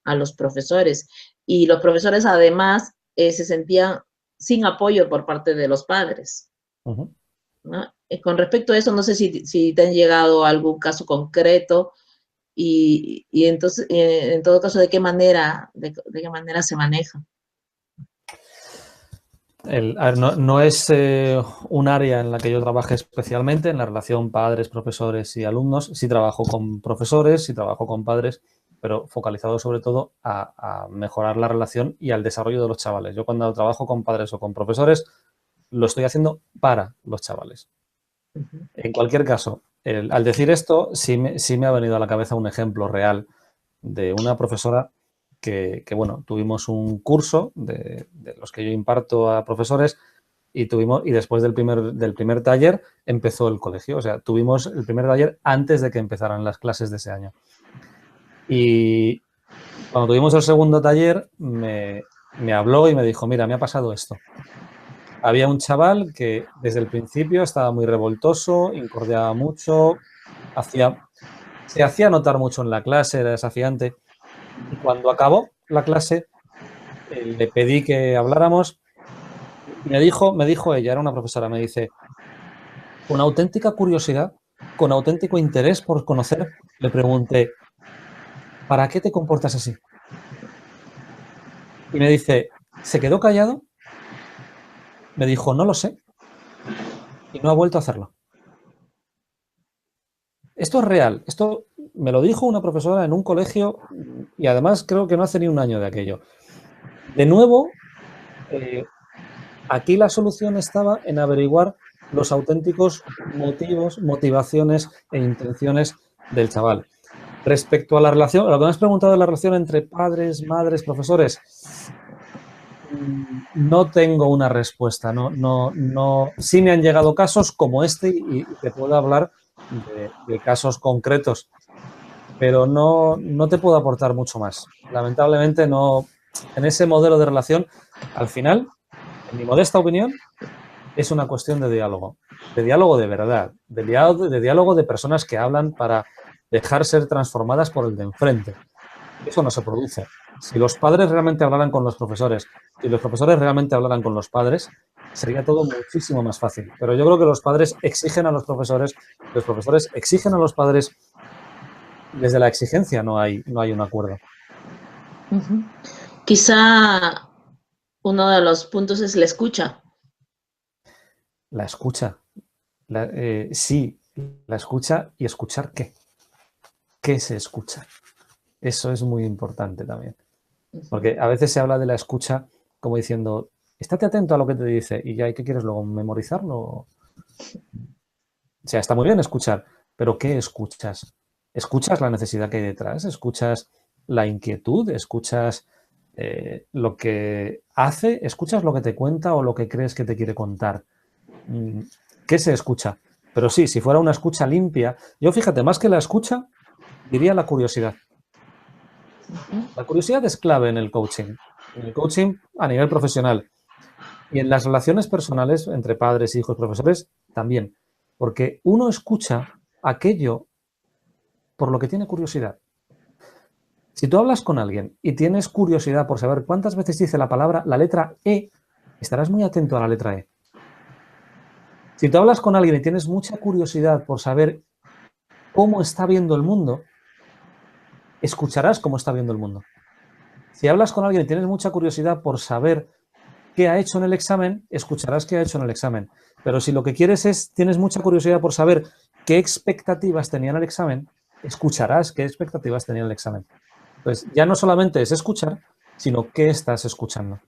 a los profesores. Y los profesores además se sentían sin apoyo por parte de los padres. ¿No? Con respecto a eso, no sé si te han llegado a algún caso concreto y entonces, en todo caso, ¿de qué manera se maneja? No es un área en la que yo trabaje especialmente, en la relación padres, profesores y alumnos. Sí trabajo con profesores, sí trabajo con padres, pero focalizado sobre todo a mejorar la relación y al desarrollo de los chavales. Yo cuando trabajo con padres o con profesores, lo estoy haciendo para los chavales. En cualquier caso, al decir esto, sí me ha venido a la cabeza un ejemplo real de una profesora que bueno, tuvimos un curso de los que yo imparto a profesores y después del primer taller empezó el colegio. O sea, tuvimos el primer taller antes de que empezaran las clases de ese año. Y cuando tuvimos el segundo taller, me habló y me dijo, mira, me ha pasado esto. Había un chaval que desde el principio estaba muy revoltoso, incordiaba mucho, se hacía notar mucho en la clase, era desafiante. Y cuando acabó la clase, le pedí que habláramos y me dijo ella, era una profesora, me dice, con auténtica curiosidad, con auténtico interés por conocer, le pregunté, ¿para qué te comportas así? Y me dice, se quedó callado, me dijo, no lo sé, y no ha vuelto a hacerlo. Esto es real, esto me lo dijo una profesora en un colegio y además creo que no hace ni un año de aquello. De nuevo, aquí la solución estaba en averiguar los auténticos motivos, motivaciones e intenciones del chaval. Respecto a la relación, lo que me has preguntado de la relación entre padres, madres, profesores, no tengo una respuesta. No. Sí me han llegado casos como este y te puedo hablar de casos concretos, pero no te puedo aportar mucho más. Lamentablemente no. En ese modelo de relación, al final, en mi modesta opinión, es una cuestión de diálogo de verdad, de diálogo de personas que hablan para dejar ser transformadas por el de enfrente. Eso no se produce. Si los padres realmente hablaran con los profesores y los profesores realmente hablaran con los padres, sería todo muchísimo más fácil. Pero yo creo que los padres exigen a los profesores exigen a los padres. Desde la exigencia no hay un acuerdo. Ujú. Quizá uno de los puntos es la escucha. La escucha. Sí, la escucha y escuchar qué. ¿Qué se escucha? Eso es muy importante también. Porque a veces se habla de la escucha como diciendo, estate atento a lo que te dice y ya, ¿y qué quieres luego? ¿Memorizarlo? O sea, está muy bien escuchar, pero ¿qué escuchas? ¿Escuchas la necesidad que hay detrás? ¿Escuchas la inquietud? ¿Escuchas lo que hace? ¿Escuchas lo que te cuenta o lo que crees que te quiere contar? ¿Qué se escucha? Pero sí, si fuera una escucha limpia, yo fíjate, más que la escucha, diría la curiosidad. La curiosidad es clave en el coaching. En el coaching a nivel profesional y en las relaciones personales entre padres, hijos, profesores también. Porque uno escucha aquello por lo que tiene curiosidad. Si tú hablas con alguien y tienes curiosidad por saber cuántas veces dice la palabra, la letra E, estarás muy atento a la letra E. Si tú hablas con alguien y tienes mucha curiosidad por saber cómo está viendo el mundo, escucharás cómo está viendo el mundo. Si hablas con alguien y tienes mucha curiosidad por saber qué ha hecho en el examen, escucharás qué ha hecho en el examen. Pero si lo que quieres es, tienes mucha curiosidad por saber qué expectativas tenía en el examen, escucharás qué expectativas tenía en el examen. Entonces, ya no solamente es escuchar, sino qué estás escuchando.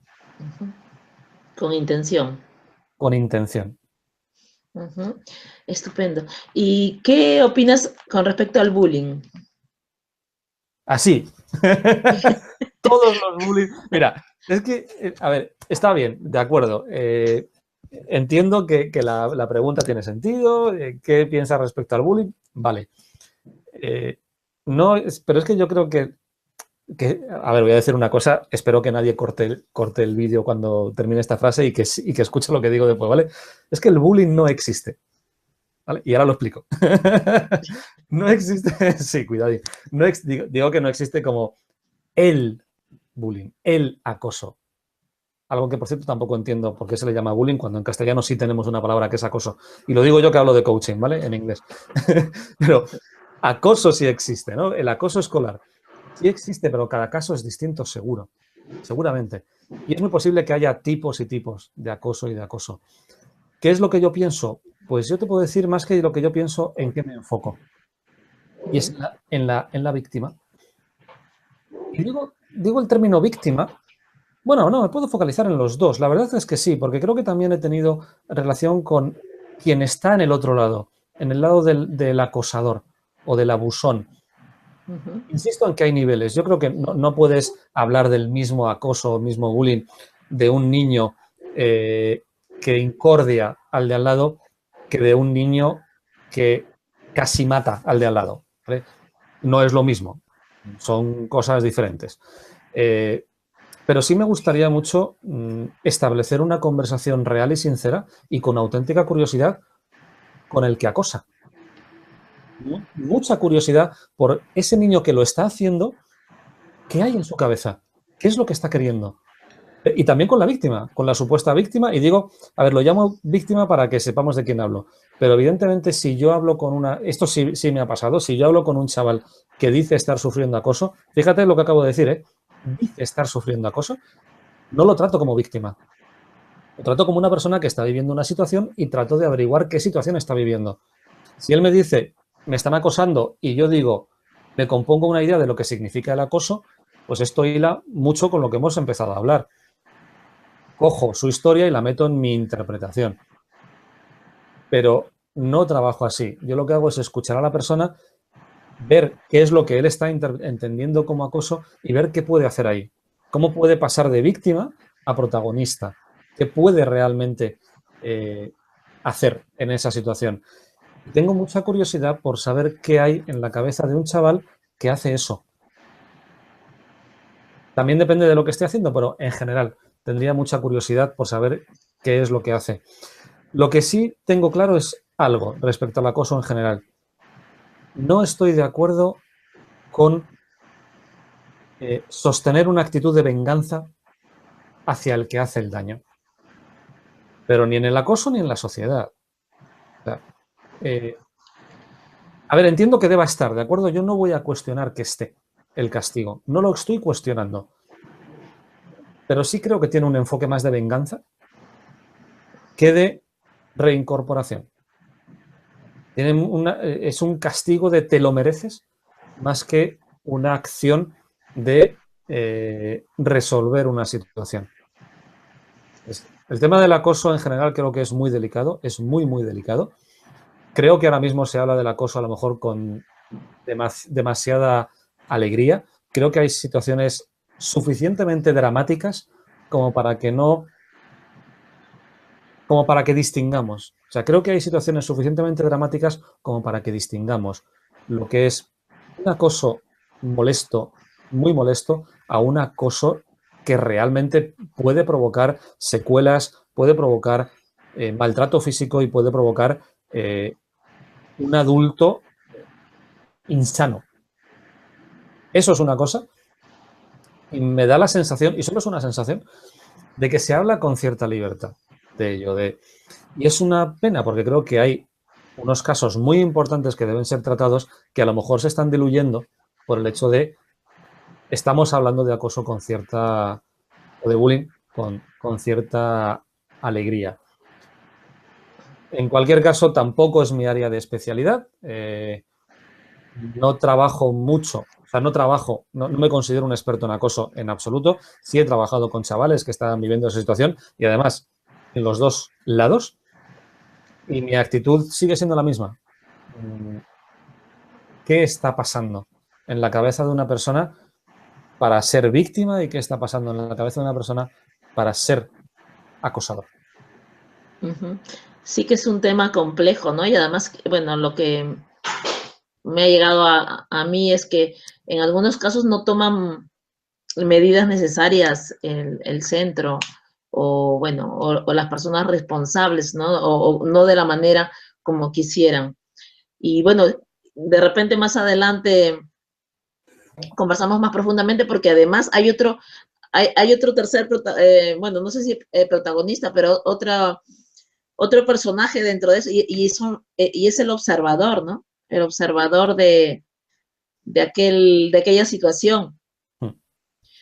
Con intención. Con intención. Ujú. Estupendo. ¿Y qué opinas con respecto al bullying? Así. Todos los bullies. Mira, es que, a ver, está bien, de acuerdo. Entiendo que la pregunta tiene sentido. ¿Qué piensas respecto al bullying? Vale. No, pero es que yo creo a ver, voy a decir una cosa, espero que nadie corte el vídeo cuando termine esta frase y que escuche lo que digo después, ¿vale? Es que el bullying no existe, ¿vale? Y ahora lo explico. No existe, sí, cuidado. No digo que no existe como el bullying, el acoso. Algo que, por cierto, tampoco entiendo por qué se le llama bullying cuando en castellano sí tenemos una palabra que es acoso. Y lo digo yo que hablo de coaching, ¿vale? En inglés. Pero acoso sí existe, ¿no? El acoso escolar sí existe, pero cada caso es distinto, seguro. Seguramente. Y es muy posible que haya tipos y tipos de acoso y de acoso. ¿Qué es lo que yo pienso? Pues yo te puedo decir más que lo que yo pienso en qué me enfoco. Y es en la víctima. Y digo el término víctima. Bueno, no, me puedo focalizar en los dos. La verdad es que sí, porque creo que también he tenido relación con quien está en el otro lado, en el lado del acosador o del abusón. Insisto en que hay niveles. Yo creo que no puedes hablar del mismo acoso o mismo bullying de un niño que incordia al de al lado que de un niño que casi mata al de al lado, ¿vale? No es lo mismo. Son cosas diferentes. Pero sí me gustaría mucho establecer una conversación real y sincera y con auténtica curiosidad con el que acosa. Mucha curiosidad por ese niño que lo está haciendo, qué hay en su cabeza, qué es lo que está queriendo. Y también con la víctima, con la supuesta víctima. Y digo, a ver, lo llamo víctima para que sepamos de quién hablo. Pero evidentemente si yo hablo con una... Esto sí me ha pasado. Si yo hablo con un chaval que dice estar sufriendo acoso, fíjate lo que acabo de decir, ¿eh? Dice estar sufriendo acoso, no lo trato como víctima. Lo trato como una persona que está viviendo una situación y trato de averiguar qué situación está viviendo. Si él me dice, me están acosando y yo digo, me compongo una idea de lo que significa el acoso, pues esto hila mucho con lo que hemos empezado a hablar. Cojo su historia y la meto en mi interpretación. Pero no trabajo así. Yo lo que hago es escuchar a la persona, ver qué es lo que él está entendiendo como acoso y ver qué puede hacer ahí. Cómo puede pasar de víctima a protagonista. ¿Qué puede realmente hacer en esa situación? Tengo mucha curiosidad por saber qué hay en la cabeza de un chaval que hace eso. También depende de lo que esté haciendo, pero en general tendría mucha curiosidad por saber qué es lo que hace. Lo que sí tengo claro es algo respecto al acoso en general. No estoy de acuerdo con sostener una actitud de venganza hacia el que hace el daño. pero ni en el acoso ni en la sociedad. O sea, a ver, entiendo que deba estar, ¿de acuerdo? Yo no voy a cuestionar que esté el castigo, no lo estoy cuestionando, pero sí creo que tiene un enfoque más de venganza que de reincorporación. Es un castigo de te lo mereces más que una acción de resolver una situación. El tema del acoso en general creo que es muy delicado, es muy, muy delicado. Creo que ahora mismo se habla del acoso a lo mejor con demasiada alegría. Creo que hay situaciones suficientemente dramáticas como para que no, como para que distingamos. O sea, creo que hay situaciones suficientemente dramáticas como para que distingamos lo que es un acoso molesto, muy molesto, a un acoso que realmente puede provocar secuelas, puede provocar maltrato físico y puede provocar un adulto insano. Eso es una cosa y me da la sensación, y solo es una sensación, de que se habla con cierta libertad de ello. Y es una pena porque creo que hay unos casos muy importantes que deben ser tratados que a lo mejor se están diluyendo por el hecho de estamos hablando de acoso con cierta, o de bullying con cierta alegría. En cualquier caso, tampoco es mi área de especialidad. No trabajo mucho, o sea, no me considero un experto en acoso en absoluto. Sí he trabajado con chavales que estaban viviendo esa situación y además en los dos lados. Y mi actitud sigue siendo la misma. ¿Qué está pasando en la cabeza de una persona para ser víctima y qué está pasando en la cabeza de una persona para ser acosador? Ujú. Sí que es un tema complejo, ¿no? Y además, bueno, lo que me ha llegado a mí es que en algunos casos no toman medidas necesarias el centro o, bueno, o las personas responsables, ¿no? O no de la manera como quisieran. Y bueno, de repente más adelante conversamos más profundamente porque además hay otro tercer, bueno, no sé si protagonista, pero otro personaje dentro de eso y es el observador, ¿no? El observador de aquella situación.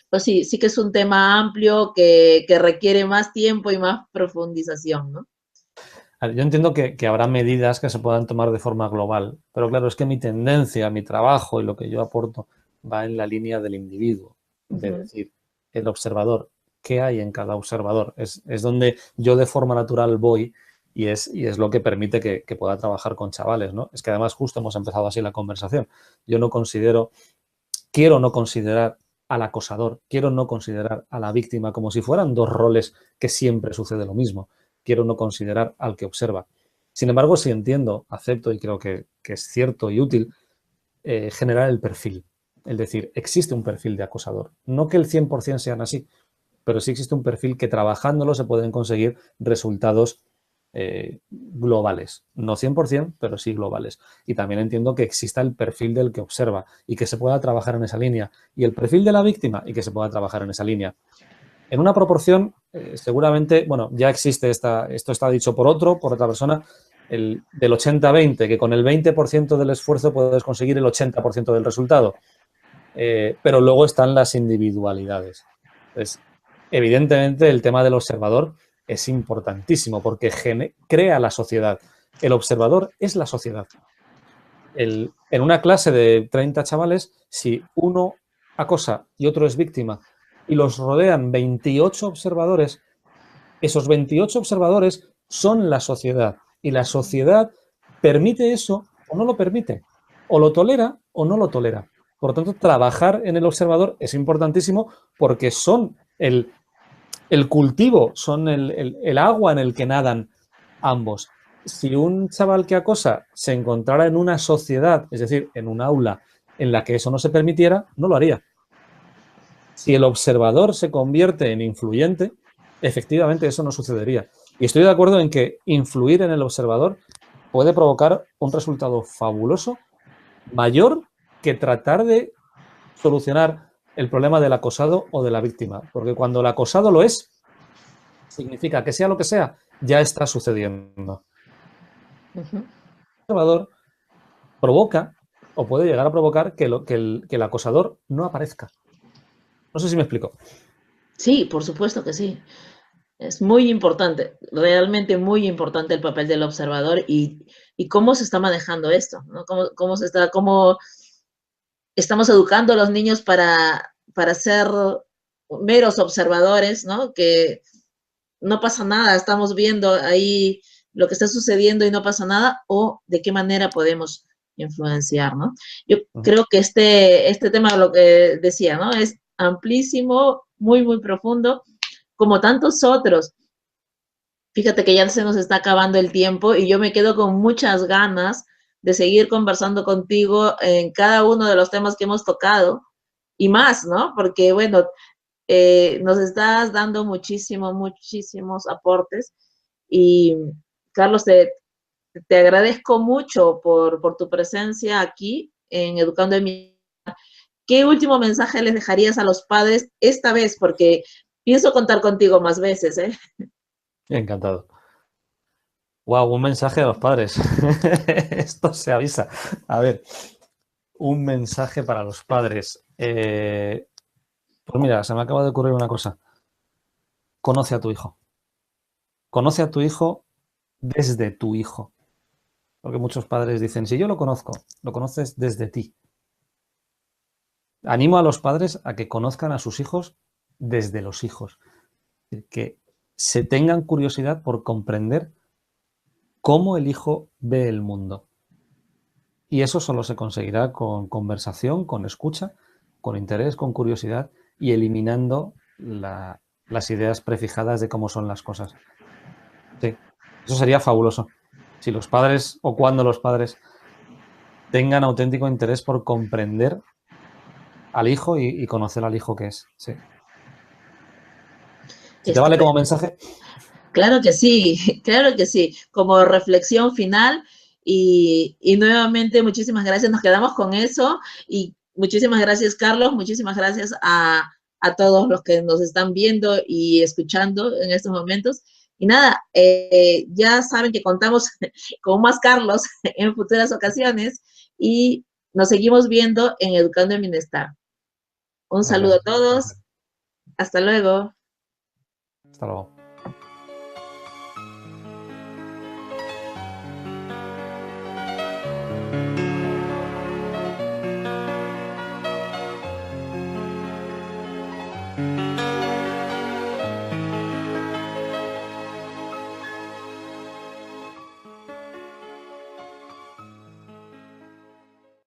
Pues sí, sí que es un tema amplio que requiere más tiempo y más profundización, ¿no? Yo entiendo que habrá medidas que se puedan tomar de forma global, pero claro, es que mi tendencia, mi trabajo y lo que yo aporto va en la línea del individuo, de decir, el observador, ¿qué hay en cada observador? Es donde yo de forma natural voy y es lo que permite que pueda trabajar con chavales, ¿no? Es que además justo hemos empezado así la conversación. Yo no considero, quiero no considerar al acosador, quiero no considerar a la víctima como si fueran dos roles que siempre sucede lo mismo. Quiero no considerar al que observa. Sin embargo, sí entiendo, acepto y creo que es cierto y útil generar el perfil. Es decir, existe un perfil de acosador. No que el 100% sean así, pero sí existe un perfil que trabajándolo se pueden conseguir resultados globales. No 100%, pero sí globales. Y también entiendo que exista el perfil del que observa y que se pueda trabajar en esa línea. Y el perfil de la víctima y que se pueda trabajar en esa línea. En una proporción, seguramente, bueno, ya existe esto está dicho por otra persona, del 80-20, que con el 20% del esfuerzo puedes conseguir el 80% del resultado. Pero luego están las individualidades. Entonces, evidentemente, el tema del observador es importantísimo porque crea la sociedad. El observador es la sociedad. En una clase de 30 chavales, si uno acosa y otro es víctima y los rodean 28 observadores, esos 28 observadores son la sociedad y la sociedad permite eso o no lo permite, o lo tolera o no lo tolera. Por lo tanto, trabajar en el observador es importantísimo porque son el cultivo, son el agua en el que nadan ambos. Si un chaval que acosa se encontrara en una sociedad, es decir, en un aula en la que eso no se permitiera, no lo haría. Si el observador se convierte en influyente, efectivamente eso no sucedería. Y estoy de acuerdo en que influir en el observador puede provocar un resultado fabuloso, mayor que tratar de solucionar el problema del acosado o de la víctima. Porque cuando el acosado lo es, significa que sea lo que sea, ya está sucediendo. Ujú. El observador provoca o puede llegar a provocar que el acosador no aparezca. No sé si me explico. Sí, por supuesto que sí. Es muy importante, realmente muy importante el papel del observador y cómo se está manejando esto, ¿no? Cómo estamos educando a los niños para ser meros observadores, ¿no? Que no pasa nada, estamos viendo ahí lo que está sucediendo y no pasa nada, o de qué manera podemos influenciar, ¿no? Yo creo que este tema, lo que decía, ¿no? Es amplísimo, muy, muy profundo, como tantos otros. Fíjate que ya se nos está acabando el tiempo y yo me quedo con muchas ganas de seguir conversando contigo en cada uno de los temas que hemos tocado y más, ¿no? Porque, bueno, nos estás dando muchísimos aportes y, Carlos, te agradezco mucho por tu presencia aquí en Educando en mi... ¿Qué último mensaje les dejarías a los padres esta vez? Porque pienso contar contigo más veces, ¿eh? Encantado. Wow, un mensaje a los padres. Esto se avisa. A ver, un mensaje para los padres. Pues mira, se me acaba de ocurrir una cosa. Conoce a tu hijo. Conoce a tu hijo desde tu hijo. Porque muchos padres dicen, si yo lo conozco, lo conoces desde ti. Animo a los padres a que conozcan a sus hijos desde los hijos. Que se tengan curiosidad por comprender cómo el hijo ve el mundo. Y eso solo se conseguirá con conversación, con escucha, con interés, con curiosidad y eliminando las ideas prefijadas de cómo son las cosas. Sí, eso sería fabuloso. Si los padres o cuando los padres tengan auténtico interés por comprender al hijo y conocer al hijo que es. Sí. Si te vale como Estupendo. mensaje. Claro que sí, claro que sí. Como reflexión final y nuevamente muchísimas gracias. Nos quedamos con eso y muchísimas gracias, Carlos. Muchísimas gracias a todos los que nos están viendo y escuchando en estos momentos. Y nada, ya saben que contamos con más Carlos en futuras ocasiones y nos seguimos viendo en Educando en Bienestar. Un Muchas saludo a gracias. todos. Hasta luego. Hasta luego.